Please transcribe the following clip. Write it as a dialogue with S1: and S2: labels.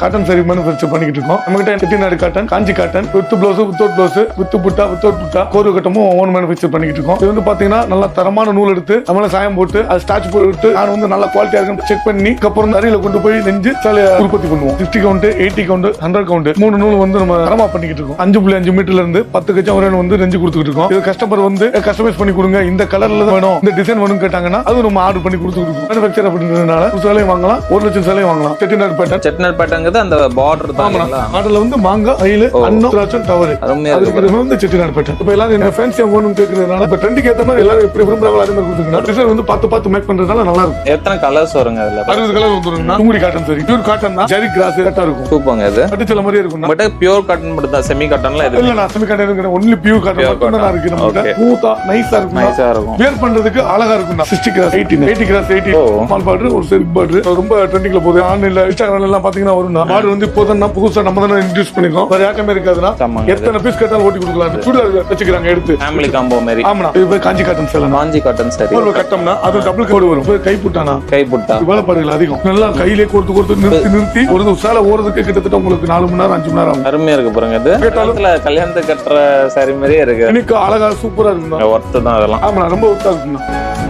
S1: Cotton sorry manufacture பண்ணிட்டு இருக்கோம். நம்ம கிட்ட Chettinad cotton, Kanchi cotton, with blouse, without blouse, with புட்டா, வித்தவுட் புட்டா, கோரு கட்டமும் ஓன் மேனுஃபேக்சர் பண்ணிட்டு இருக்கோம். இது வந்து பாத்தீங்கன்னா நல்லா தரமான நூல் எடுத்து நம்மள சாயம் போட்டு அது ஸ்டார்ச் போட்டு நான் வந்து நல்ல குவாலிட்டியா இருக்குன்னு செக் பண்ணி அப்புறம் அறையில கொண்டு போய் நெஞ்சு உற்பத்தி பண்ணுவோம். 60 கவுண்ட், 80 கவுண்ட், 100 கவுண்ட் 3 நூல் வந்து நம்ம தரமா பண்ணிட்டு இருக்கோம். 5.5 மீட்டர்ல இருந்து 10 கச்சம் வரை வந்து நெஞ்சு கொடுத்துட்டு இருக்கோம். இது கஸ்டமர் வந்து கஸ்டமைஸ் பண்ணி கொடுங்க, இந்த கலர்ல வேணும், இந்த டிசைன் வேணும் கேட்டாங்கன்னா அது நம்ம ஆர்டர் பண்ணி கொடுத்துட்டு இருக்கோம். மேனுஃபேக்சர் அப்படின்றதுனால சேலையும் வாங்கலாம், 1 லட்சம் சேலையும் வாங்கலாம். செட்டிநாடு பேட்டர்ன்,
S2: செட்டிநாடு பேட்டர்ங்கிறது அந்த பார்டர் தான்.
S1: ஆர்டர்ல வந்து மாங்கா, அயில, அன்னம், திராட்சை, தவறு அது வந்து செட்டிநாடு பேட்டர்ன். இப்ப எல்லாரும் இந்த ஃபேன்சி வேணும்னு கேக்குறதுனால இப்ப ட்ரெண்டுக்கு ஏத்த மாதிரி எல்லாரும் எப்படி விரும்புறாங்களோ அதே மாதிரி கொடுத்துருக்கோம். டிசைன் வந்து பார்த்து மேக் பண்றதுனால நல்லா இருக்கும்.
S2: எத்தனை கலர்ஸ் வருங்க அதுல?
S1: 60 கலர் வந்துருங்க. தூங்குடி காட்டன் சரி, பியூர் காட்டன் தான், ஜரி கிராஸ் கரெக்டா இருக்கும்.
S2: சூப்பர்ங்க. இது
S1: பட்டுச்சல மாதிரி இருக்கும்.
S2: பட் பியூர் காட்டன் மட்டும் தான், செமி காட்டன்ல இது
S1: இல்ல. நான் செமி காட்டன் இருக்கு, ஒன்லி பியூர் காட்டன் மட்டும் தான் இருக்கு. நமக்கு ஸ்மூத்தா நைஸா இருக்கும்.
S2: நைஸா இருக்கும்.
S1: வேர் பண்றதுக்கு அழகா இருக்கும். 60 கிராஸ் 80 கிராஸ் 80 ஸ்மால் பார்டர், ஒரு சில்க் பார்டர் ரொம்ப ட்ரெண்டிங்ல போகுது. ஆன்லைன்ல இன்ஸ்டாகிராம்ல எல்லாம் பாத்தீங்கன்னா வரும். பார்டர் வந்து இப்போதான் புதுசா நம்ம தான் இன்ட்ரோ듀ஸ் பண்ணிருக்கோம். வேற யாருமே இருக்காதுன்னா எத்தனை பீஸ் கேட்டாலும் ஓட்டி கொடுக்கலாம். சுடிதார் வச்சுக்கிறாங்க எடுத்து
S2: ஃபேமிலி காம்போ மாதிரி.
S1: ஆமா. இது காஞ்சி காட்டன் சேலை,
S2: காஞ்சி காட்டன் சரி.
S1: ஒரு கட்டம்னா அது டபுள் கோடு வரும். கை புட்டானா,
S2: கை புட்டா
S1: வேலைப்பாடுகள் அதிகம். நல்லா கையிலே கொடுத்து நிறுத்தி ஒரு சேலை ஓடுறதுக்கு கிட்டத்தட்ட உங்களுக்கு 4 மணி நேரம் 5 மணி நேரம்
S2: அருமையா இருக்கு பாருங்க. இது கல்யாணத்துக்கு கட்டுற சாரி மாதிரியே இருக்கு.
S1: எனக்கு அழகா சூப்பரா இருக்கும்.
S2: ஒர்த்து தான் அதெல்லாம்.
S1: ஆமா, ரொம்ப ஒர்த்தா இருக்கும்.